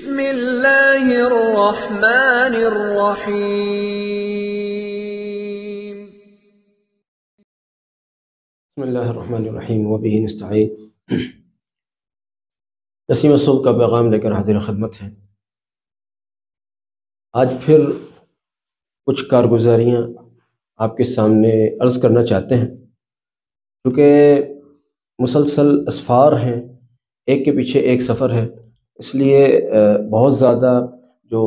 بسم اللہ الرحمن الرحیم. بسم اللہ الرحمن الرحیم وبہ نستعین. نسیم صبح کا پیغام لے کر حاضر خدمت ہے. آج پھر کچھ کارگزاریاں آپ کے سامنے عرض کرنا چاہتے ہیں، کیونکہ مسلسل اسفار ہیں، ایک کے پیچھے ایک سفر ہے، اس لیے بہت زیادہ جو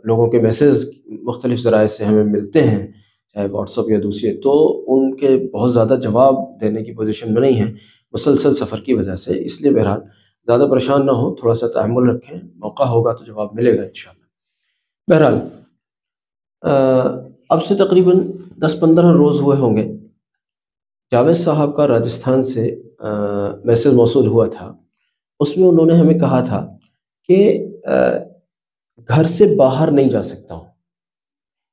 لوگوں کے میسیج مختلف ذرائع سے ہمیں ملتے ہیں، چاہے واٹس ایپ یا دوسرے، تو ان کے بہت زیادہ جواب دینے کی پوزیشن میں نہیں ہیں مسلسل سفر کی وجہ سے. اس لیے بہرحال زیادہ پریشان نہ ہوں، تھوڑا سا تحمل رکھیں، موقع ہوگا تو جواب ملے گا انشاءاللہ. بہرحال اب سے تقریباً 10-15 روز ہوئے ہوں گے، جاوید صاحب کا راجستھان سے میسیج موصول ہوا تھا. اس میں انہوں نے ہمیں کہا تھا کہ گھر سے باہر نہیں جا سکتا ہوں،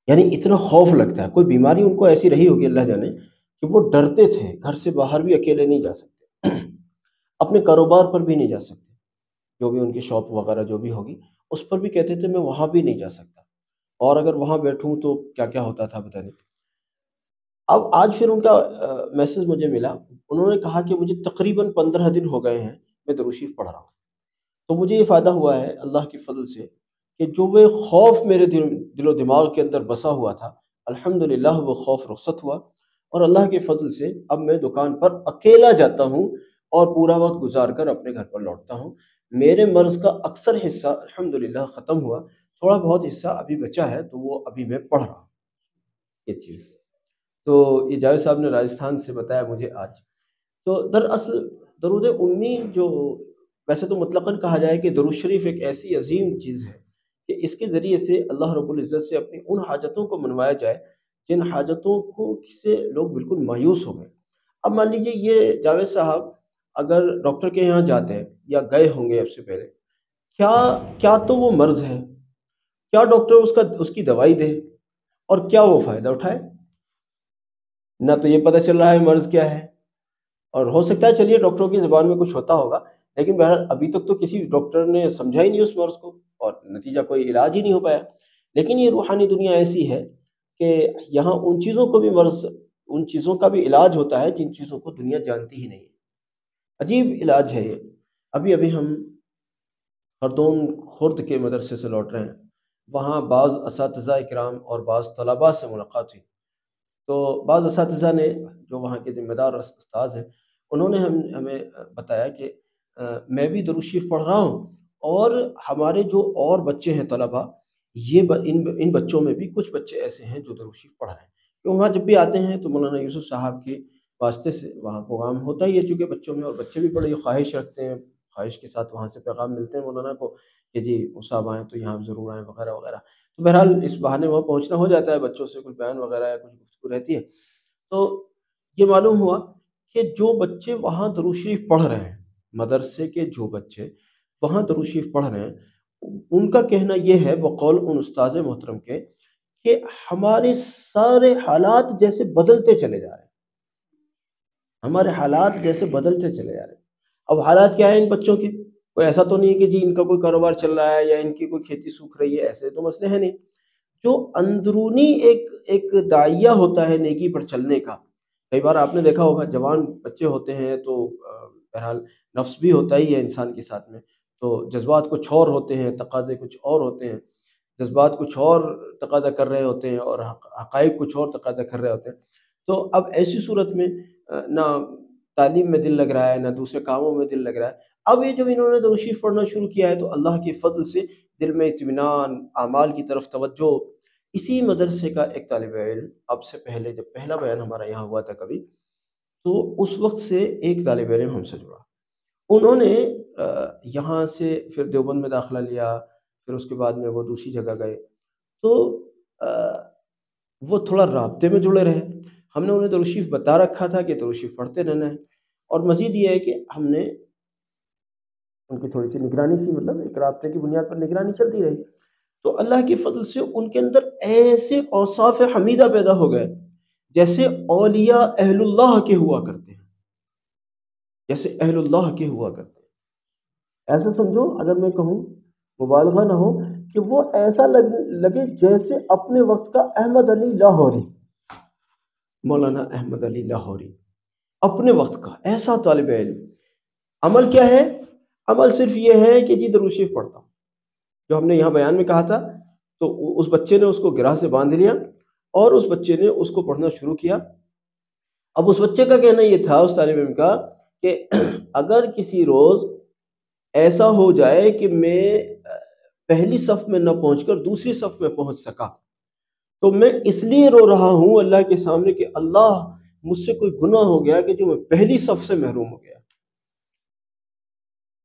یعنی اتنا خوف لگتا ہے. کوئی بیماری ان کو ایسی رہی ہوگی اللہ جانے کہ وہ ڈرتے تھے، گھر سے باہر بھی اکیلے نہیں جا سکتے، اپنے کاروبار پر بھی نہیں جا سکتے، جو بھی ان کی شاپ وغیرہ جو بھی ہوگی اس پر بھی کہتے تھے میں وہاں بھی نہیں جا سکتا، اور اگر وہاں بیٹھوں تو کیا کیا ہوتا تھا پتہ نہیں. اب آج پھر ان کا میسیج مجھے ملا. انہوں نے کہا کہ مجھے تقریباً 15 دن ہو گئے ہیں میں درود شریف پڑھ رہا ہوں. تو مجھے یہ فائدہ ہوا ہے اللہ کی فضل سے کہ جو وہ خوف میرے دل و دماغ کے اندر بسا ہوا تھا، الحمدللہ وہ خوف رخصت ہوا، اور اللہ کی فضل سے اب میں دکان پر اکیلا جاتا ہوں اور پورا وقت گزار کر اپنے گھر پر لوٹتا ہوں. میرے مرض کا اکثر حصہ الحمدللہ ختم ہوا، تھوڑا بہت حصہ ابھی بچا ہے تو وہ ابھی میں پڑھ رہا ہوں یہ چیز. تو یہ جاوید صاحب نے راجستھان سے بتایا مجھے آج. تو دراصل درود امی جو ویسے تو مطلقاً کہا جائے کہ درود شریف ایک ایسی عظیم چیز ہے کہ اس کے ذریعے سے اللہ رب العزت سے اپنی ان حاجتوں کو منوایا جائے جن حاجتوں کو سے لوگ بالکل مایوس ہو گئے. اب مان لیجیے یہ جاوید صاحب اگر ڈاکٹر کے یہاں جاتے ہیں یا گئے ہوں گے اب سے پہلے، کیا تو وہ مرض ہے، کیا ڈاکٹر اس کی دوائی دے اور کیا وہ فائدہ اٹھائے؟ نہ تو یہ پتہ چل رہا ہے مرض کیا ہے، اور ہو سکتا ہے چلیے ڈاکٹروں کی زبان میں کچھ ہوتا ہوگا، لیکن بہرحال ابھی تک تو کسی ڈاکٹر نے سمجھا ہی نہیں اس مرض کو، اور نتیجہ کوئی علاج ہی نہیں ہو پایا. لیکن یہ روحانی دنیا ایسی ہے کہ یہاں ان چیزوں کو بھی مرض، ان چیزوں کا بھی علاج ہوتا ہے جن چیزوں کو دنیا جانتی ہی نہیں ہے. عجیب علاج ہے یہ. ابھی ہم خردون خرد کے مدرسے سے لوٹ رہے ہیں، وہاں بعض اساتذہ کرام اور بعض طلباء سے ملاقات ہوئی. تو بعض اساتذہ نے جو وہاں کے ذمہ دار استاذ ہیں، انہوں نے ہمیں بتایا کہ میں بھی درود شریف پڑھ رہا ہوں، اور ہمارے جو اور بچے ہیں طلباء، ان بچوں میں بھی کچھ بچے ایسے ہیں جو درود شریف پڑھ رہے ہیں. کہ وہاں جب بھی آتے ہیں تو مولانا یوسف صاحب کے واسطے سے وہاں پروگرام ہوتا ہی ہے، چونکہ بچوں میں، اور بچے بھی بڑی خواہش رکھتے ہیں، خواہش کے ساتھ وہاں سے پیغام ملتے ہیں مولانا کو کہ جی صاحب آئیں تو یہاں ضرور آئیں وغیرہ وغیرہ. تو بہرحال اس بہانے وہاں پہنچنا ہو جاتا ہے، بچوں سے کچھ بیان وغیرہ یا کچھ گفتگو رہتی ہے. تو یہ معلوم ہوا کہ جو بچے وہاں درود شریف پڑھ رہے ہیں، مدرسے کے جو بچے وہاں درود شریف پڑھ رہے ہیں، ان کا کہنا یہ ہے بقول ان استاذ محترم کے کہ ہمارے سارے حالات جیسے بدلتے چلے جا رہے ہیں، ہمارے حالات جیسے بدلتے چلے جا رہے ہیں. اب حالات کیا ہے ان بچوں کے؟ کوئی ایسا تو نہیں کہ جی ان کا کوئی کاروبار چل رہا ہے یا ان کی کوئی کھیتی سوکھ رہی ہے، ایسے تو مسئلے ہیں نہیں. جو اندرونی ایک داعیہ ہوتا ہے نیکی پر چلنے کا. کئی بار آپ نے دیکھا ہوگا جوان بچے ہوتے ہیں تو بہرحال نفس بھی ہوتا ہی ہے انسان کے ساتھ میں، تو جذبات کچھ اور ہوتے ہیں، تقاضے کچھ اور ہوتے ہیں، جذبات کچھ اور تقاضا کر رہے ہوتے ہیں اور حقائق کچھ اور تقاضا کر رہے ہوتے ہیں. تو اب ایسی صورت میں نہ تعلیم میں دل لگ رہا ہے، نہ دوسرے کاموں میں دل لگ رہا ہے. اب یہ جب انہوں نے درود شریف پڑھنا شروع کیا ہے تو اللہ کی فضل سے دل میں اطمینان، اعمال کی طرف توجہ. اسی مدرسے کا ایک طالب علم، اب سے پہلے جب پہلا بیان ہمارا یہاں ہوا تھا کبھی، تو اس وقت سے ایک طالب علم ہم سے جڑا. انہوں نے یہاں سے پھر دیوبند میں داخلہ لیا، پھر اس کے بعد میں وہ دوسری جگہ گئے، تو وہ تھوڑا رابطے میں جڑے رہے. ہم نے انہیں درود شریف بتا رکھا تھا کہ درود شریف پڑھتے رہنا ہے، اور مزید یہ ہے کہ ہم نے ان کی تھوڑی سی نگرانی سی، مطلب ایک رابطے کی بنیاد پر نگرانی چلتی رہی. تو اللہ کی فضل سے ان کے اندر ایسے اوصاف حمیدہ پیدا ہو گئے جیسے اولیاء اہل اللہ کے ہوا کرتے ہیں، جیسے اہل اللہ کے ہوا کرتے ہیں. ایسا سمجھو اگر میں کہوں مبالغہ نہ ہو کہ وہ ایسا لگے جیسے اپنے وقت کا احمد علی لاہوری، مولانا احمد علی لاہوری، اپنے وقت کا ایسا طالب علم۔ عمل کیا ہے؟ عمل صرف یہ ہے کہ جی درود شریف پڑھتا ہوں، جو ہم نے یہاں بیان میں کہا تھا۔ تو اس بچے نے اس کو گرہ سے باندھ لیا اور اس بچے نے اس کو پڑھنا شروع کیا۔ اب اس بچے کا کہنا یہ تھا، اس طالب علم کا، کہ اگر کسی روز ایسا ہو جائے کہ میں پہلی صف میں نہ پہنچ کر دوسری صف میں پہنچ سکا تو میں اس لیے رو رہا ہوں اللہ کے سامنے کہ اللہ مجھ سے کوئی گناہ ہو گیا کہ جو میں پہلی صف سے محروم ہو گیا۔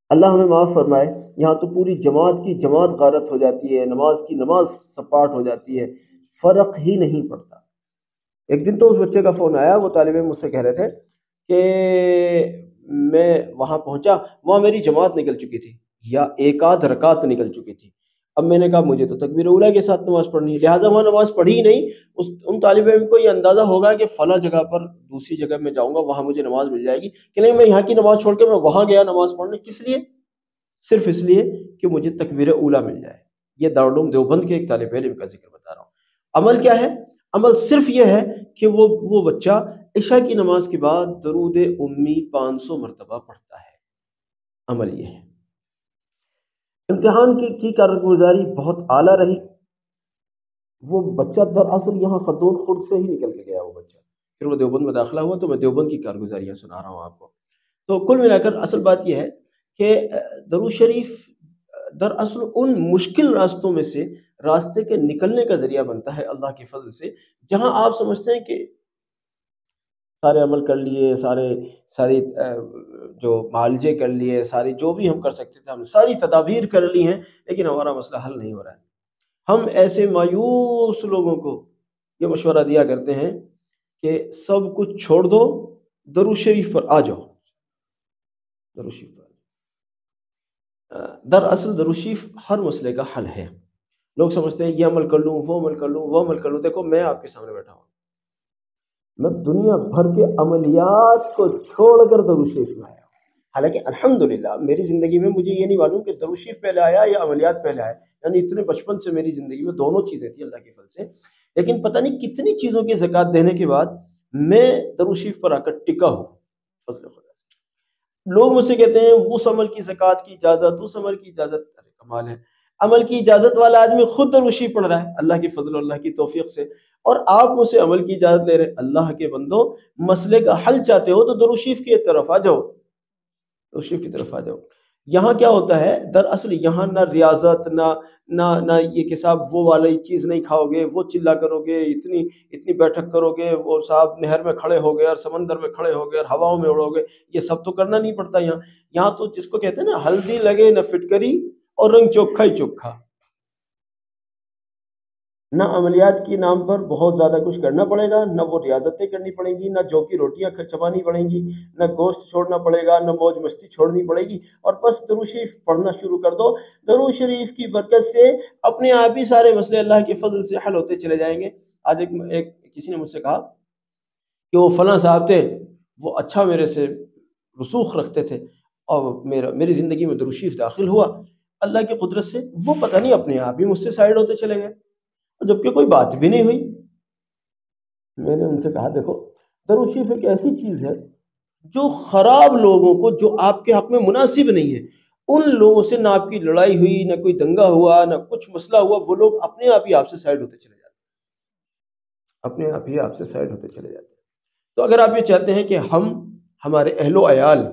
اللہ ہمیں معاف فرمائے۔ یہاں تو پوری جماعت کی جماعت غارت ہو جاتی ہے، نماز کی نماز سپاٹ ہو جاتی ہے، فرق ہی نہیں پڑتا۔ ایک دن تو اس بچے کا فون آیا، وہ طالب علم مجھ سے کہہ رہے تھے کہ میں وہاں پہنچا، وہاں میری جماعت نکل چکی تھی یا ایک آدھ رکعت نکل چکی تھی۔ اب میں نے کہا مجھے تو تکبیر اولیٰ کے ساتھ نماز پڑھنی ہے، لہٰذا وہاں نماز پڑھی ہی نہیں۔ ان طالب علم کو یہ اندازہ ہوگا کہ فلاں جگہ پر دوسری جگہ میں جاؤں گا وہاں مجھے نماز مل جائے گی، کہ نہیں میں یہاں کی نماز چھوڑ کے میں وہاں گیا نماز پڑھنے، کس لیے؟ صرف اس لیے کہ مجھے تکبیر اولیٰ مل جائے۔ یہ دارالعلوم دیوبند کے ایک طالب علم کا ذکر بتا رہا ہوں۔ عمل کیا ہے؟ عمل صرف یہ ہے کہ وہ بچہ عشاء کی نماز کے بعد درود امی 500 مرتبہ پڑھتا ہے۔ عمل یہ ہے۔ امتحان کی کارگزاری بہت اعلیٰ رہی۔ وہ بچہ دراصل یہاں خردون خرد سے ہی نکل کے گیا وہ بچہ، پھر وہ دیوبند میں داخلہ ہوا، تو میں دیوبند کی کارگزاریاں سنا رہا ہوں آپ کو۔ تو کل ملا کر اصل بات یہ ہے کہ درود شریف دراصل ان مشکل راستوں میں سے راستے کے نکلنے کا ذریعہ بنتا ہے اللہ کے فضل سے، جہاں آپ سمجھتے ہیں کہ سارے عمل کر لیے، ساری جو معالجے کر لیے، ساری جو بھی ہم کر سکتے تھے ہم ساری تدابیر کر لی ہیں، لیکن ہمارا مسئلہ حل نہیں ہو رہا ہے۔ ہم ایسے مایوس لوگوں کو یہ مشورہ دیا کرتے ہیں کہ سب کچھ چھوڑ دو، درود شریف پر آ جاؤ، درود شریف پر۔ دراصل درود شریف ہر مسئلے کا حل ہے۔ لوگ سمجھتے ہیں یہ عمل کر لوں، وہ عمل کر لوں، وہ عمل کر لوں۔ دیکھو میں آپ کے سامنے بیٹھا ہوں، میں دنیا بھر کے عملیات کو چھوڑ کر درود شریف میں آیا ہوں۔ حالانکہ الحمدللہ میری زندگی میں مجھے یہ نہیں معلوم کہ درود شریف پہلے آیا یا عملیات پہلے آیا، یعنی اتنے بچپن سے میری زندگی میں دونوں چیزیں تھیں اللہ کے فضل سے، لیکن پتہ نہیں کتنی چیزوں کی زکوٰۃ دینے کے بعد میں درود شریف پر آ کر ٹکا ہوں فضل خدا سے۔ لوگ مجھ سے کہتے ہیں اس عمل کی زکوٰۃ کی اجازت، اس عمل کی اجازت، ارے کمال ہے، عمل کی اجازت والا آدمی خود درود شریف پڑھ رہا ہے اللہ کی فضل و اللہ کی توفیق سے، اور آپ مجھ سے عمل کی اجازت لے رہے ہیں۔ اللہ کے بندو، مسئلے کا حل چاہتے ہو تو درود شریف کی طرف آ جاؤ، درود شریف کی طرف آ جاؤ۔ یہاں کیا ہوتا ہے دراصل، یہاں نہ ریاضت، نہ یہ کہ صاحب وہ والی چیز نہیں کھاؤ گے، وہ چلا کرو گے، اتنی بیٹھک کرو گے، وہ صاحب نہر میں کھڑے ہو گئے اور سمندر میں کھڑے ہو گئے اور ہواؤں میں اڑو گے، یہ سب تو کرنا نہیں پڑتا یہاں تو جس کو کہتے ہیں نا ہلدی لگے نہ فٹکری اور رنگ چوکھا ہی چوکھا۔ نہ عملیات کے نام پر بہت زیادہ کچھ کرنا پڑے گا، نہ وہ ریاضتیں کرنی پڑیں گی، نہ جو کی روٹیاں چبانی پڑیں گی، نہ گوشت چھوڑنا پڑے گا، نہ موج مستی چھوڑنی پڑے گی، اور بس درود شریف پڑھنا شروع کر دو۔ درود شریف کی برکت سے اپنے آپ ہی سارے مسئلے اللہ کے فضل سے حل ہوتے چلے جائیں گے۔ آج کسی نے مجھ سے کہا کہ وہ فلاں صاحب تھے، وہ اچھا میرے سے رسوخ رکھتے تھے، اور میری زندگی میں درود شریف داخل ہوا، اللہ کی قدرت سے وہ پتہ نہیں اپنے آپ ہی مجھ سے سائڈ ہوتے چلے گئے، جبکہ کوئی بات بھی نہیں ہوئی۔ میں نے ان سے کہا دیکھو، درود شریف ایک ایسی چیز ہے جو خراب لوگوں کو، جو آپ کے حق میں مناسب نہیں ہے، ان لوگوں سے نہ آپ کی لڑائی ہوئی، نہ کوئی دنگا ہوا، نہ کچھ مسئلہ ہوا، وہ لوگ اپنے آپ ہی آپ سے سائڈ ہوتے چلے جاتے ہیں، اپنے آپ ہی آپ سے سائڈ ہوتے چلے جاتے ہیں۔ تو اگر آپ یہ چاہتے ہیں کہ ہمارے اہل و عیال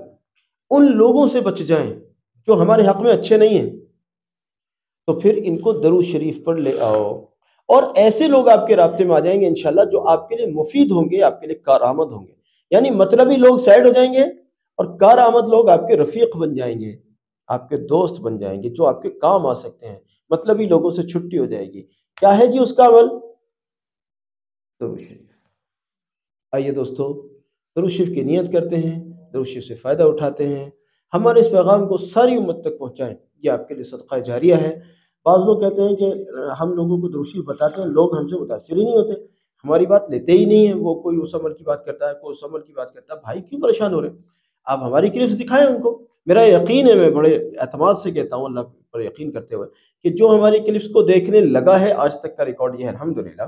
ان لوگوں سے بچ جائیں جو ہمارے حق میں اچھے نہیں ہیں، تو پھر ان کو درود شریف پر لے آؤ، اور ایسے لوگ آپ کے رابطے میں آ جائیں گے انشاءاللہ جو آپ کے لیے مفید ہوں گے، آپ کے لیے کارآمد ہوں گے۔ یعنی مطلبی لوگ سائڈ ہو جائیں گے اور کارآمد لوگ آپ کے رفیق بن جائیں گے، آپ کے دوست بن جائیں گے، جو آپ کے کام آ سکتے ہیں۔ مطلبی لوگوں سے چھٹی ہو جائے گی۔ کیا ہے جی اس کا عمل؟ درود شریف۔ آئیے دوستو، درود شریف کی نیت کرتے ہیں، درود شریف سے فائدہ اٹھاتے ہیں، ہمارے اس پیغام کو ساری امت تک پہنچائیں، یہ آپ کے لیے صدقہ جاریہ ہے۔ بعض لوگ کہتے ہیں کہ ہم لوگوں کو درود شریف بتاتے ہیں، لوگ ہم سے متاثر ہی نہیں ہوتے، ہماری بات لیتے ہی نہیں ہیں، وہ کوئی اس عمل کی بات کرتا ہے، کوئی اس عمل کی بات کرتا ہے۔ بھائی کیوں پریشان ہو رہے ہیں؟ آپ ہماری کلپس دکھائیں ان کو. میرا یقین ہے، میں بڑے اعتماد سے کہتا ہوں اللہ پر یقین کرتے ہوئے، کہ جو ہماری کلپس کو دیکھنے لگا ہے، آج تک کا ریکارڈ یہ ہے الحمدللہ،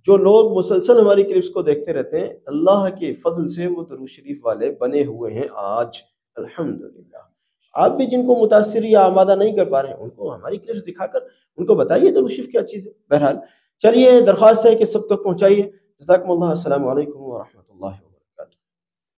جو لوگ مسلسل ہماری کلپس کو دیکھتے رہتے ہیں، اللہ کے فضل سے وہ درود شریف والے بنے ہوئے ہیں آج الحمدللہ. آپ بھی جن کو متاثر یا آمادہ نہیں کر پا رہے ہیں، ان کو ہماری کلپس دکھا کر ان کو بتائیے درود شریف کیا چیز ہے. بہرحال چلیے، درخواست ہے کہ سب تک پہنچائیے. جزاکم اللہ. السلام علیکم ورحمۃ اللہ.